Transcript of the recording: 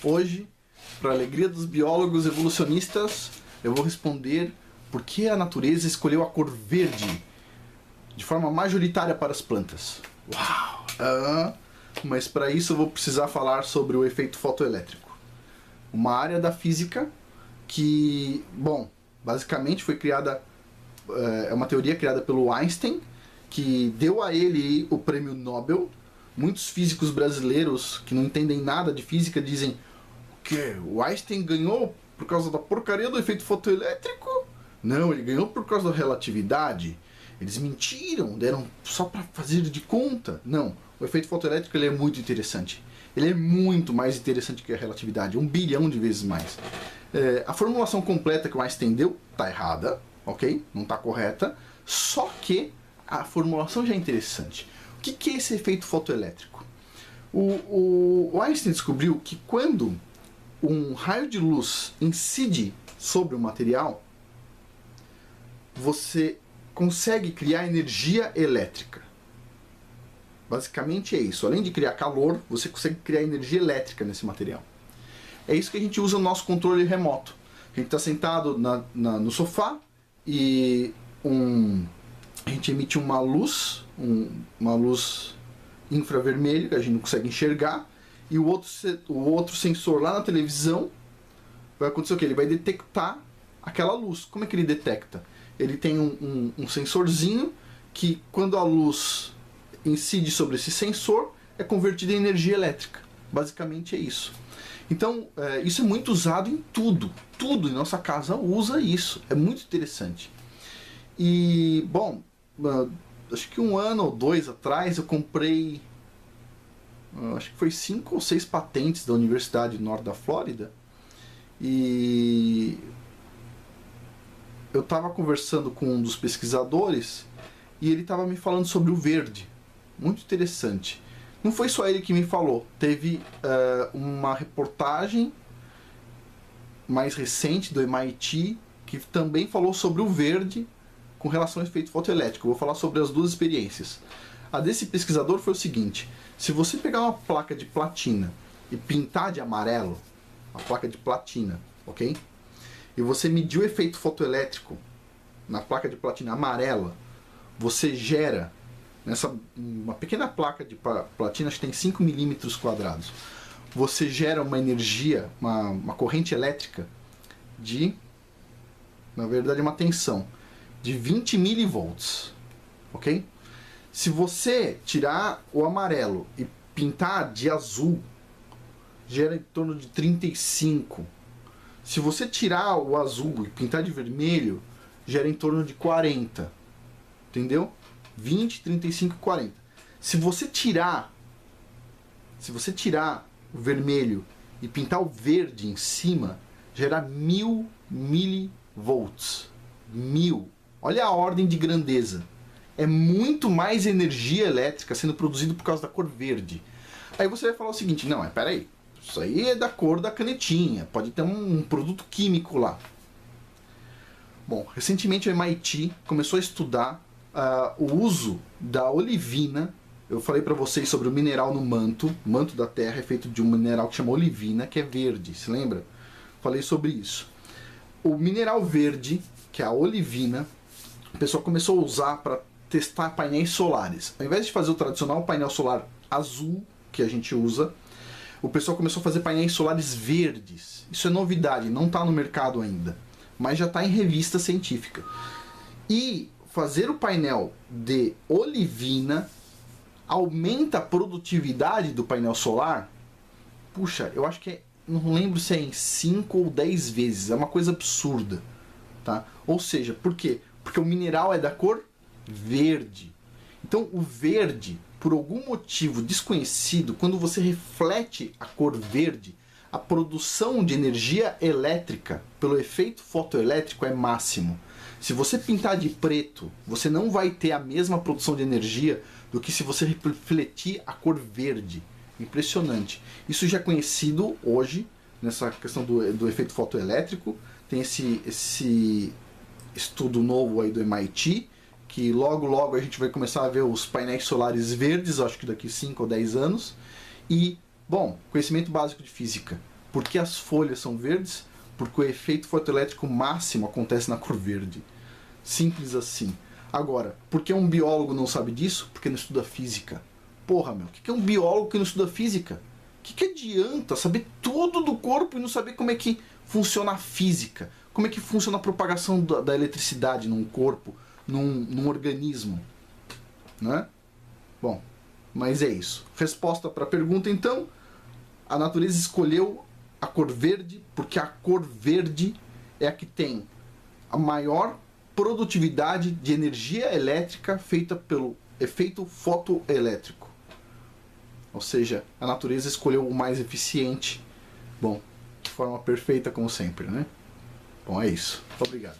Hoje, para a alegria dos biólogos evolucionistas, eu vou responder por que a natureza escolheu a cor verde de forma majoritária para as plantas. Uau! Mas para isso eu vou precisar falar sobre o efeito fotoelétrico. Uma área da física que, bom, basicamente foi criada, é uma teoria criada pelo Einstein, que deu a ele o prêmio Nobel. Muitos físicos brasileiros que não entendem nada de física dizem que o Einstein ganhou por causa da porcaria do efeito fotoelétrico? Não, ele ganhou por causa da relatividade. Eles mentiram, deram só para fazer de conta. Não, o efeito fotoelétrico ele é muito interessante. Ele é muito mais interessante que a relatividade, 1 bilhão de vezes mais. A formulação completa que o Einstein deu está errada, ok? Não está correta. Só que a formulação já é interessante. O que é esse efeito fotoelétrico? O Einstein descobriu que quando um raio de luz incide sobre o material, você consegue criar energia elétrica. Basicamente é isso. Além de criar calor, você consegue criar energia elétrica nesse material. É isso que a gente usa no nosso controle remoto. A gente está sentado no sofá e a gente emite uma luz infravermelho que a gente não consegue enxergar, e o outro sensor lá na televisão vai acontecer o quê? Ele vai detectar aquela luz. Como é que ele detecta? Ele tem um sensorzinho que, quando a luz incide sobre esse sensor, é convertida em energia elétrica. Basicamente é isso. Então, isso é muito usado em tudo. Tudo em nossa casa usa isso. É muito interessante. E, bom, acho que 1 ano ou 2 atrás eu comprei, acho que foi 5 ou 6 patentes da Universidade do Norte da Flórida. E eu estava conversando com um dos pesquisadores e ele estava me falando sobre o verde. Muito interessante. Não foi só ele que me falou. Teve uma reportagem mais recente do MIT que também falou sobre o verde com relação ao efeito fotoelétrico. Eu vou falar sobre as duas experiências. A desse pesquisador foi o seguinte: se você pegar uma placa de platina e pintar de amarelo, uma placa de platina, ok? E você medir o efeito fotoelétrico na placa de platina amarela, você gera, nessa uma pequena placa de platina, acho que tem 5 milímetros quadrados, você gera uma energia, uma corrente elétrica de, na verdade, uma tensão de 20 milivolts, ok? Se você tirar o amarelo e pintar de azul, gera em torno de 35. Se você tirar o azul e pintar de vermelho, gera em torno de 40. Entendeu? 20, 35 e 40. Se você tirar o vermelho e pintar o verde em cima, gera 1000 milivolts. 1000. Olha a ordem de grandeza. É muito mais energia elétrica sendo produzida por causa da cor verde. Aí você vai falar o seguinte: não, peraí, isso aí é da cor da canetinha, pode ter um produto químico lá. Bom, recentemente o MIT começou a estudar o uso da olivina. Eu falei para vocês sobre o mineral no manto. O manto da Terra é feito de um mineral que chama olivina, que é verde, se lembra? Falei sobre isso. O mineral verde, que é a olivina, a pessoa começou a usar para testar painéis solares. Ao invés de fazer o tradicional painel solar azul que a gente usa, o pessoal começou a fazer painéis solares verdes. Isso é novidade, não está no mercado ainda, mas já está em revista científica. E fazer o painel de olivina aumenta a produtividade do painel solar. Puxa, eu acho que não lembro se é em 5 ou 10 vezes. É uma coisa absurda, tá? Ou seja, por quê? Porque o mineral é da cor verde. Então o verde, por algum motivo desconhecido, quando você reflete a cor verde, a produção de energia elétrica pelo efeito fotoelétrico é máximo. Se você pintar de preto, você não vai ter a mesma produção de energia do que se você refletir a cor verde. Impressionante. Isso já é conhecido hoje, nessa questão do efeito fotoelétrico. Tem esse estudo novo aí do MIT, que logo a gente vai começar a ver os painéis solares verdes, acho que daqui 5 ou 10 anos. E, bom, conhecimento básico de física. Por que as folhas são verdes? Porque o efeito fotoelétrico máximo acontece na cor verde. Simples assim. Agora, por que um biólogo não sabe disso? Porque não estuda física. Porra, meu, o que é um biólogo que não estuda física? O que adianta saber tudo do corpo e não saber como é que funciona a física? Como é que funciona a propagação da eletricidade num corpo, num organismo? Né? Bom, mas é isso. Resposta para a pergunta, então. A natureza escolheu a cor verde porque a cor verde é a que tem a maior produtividade de energia elétrica feita pelo efeito fotoelétrico. Ou seja, a natureza escolheu o mais eficiente. Bom, de forma perfeita como sempre, né? Bom, é isso. Obrigado.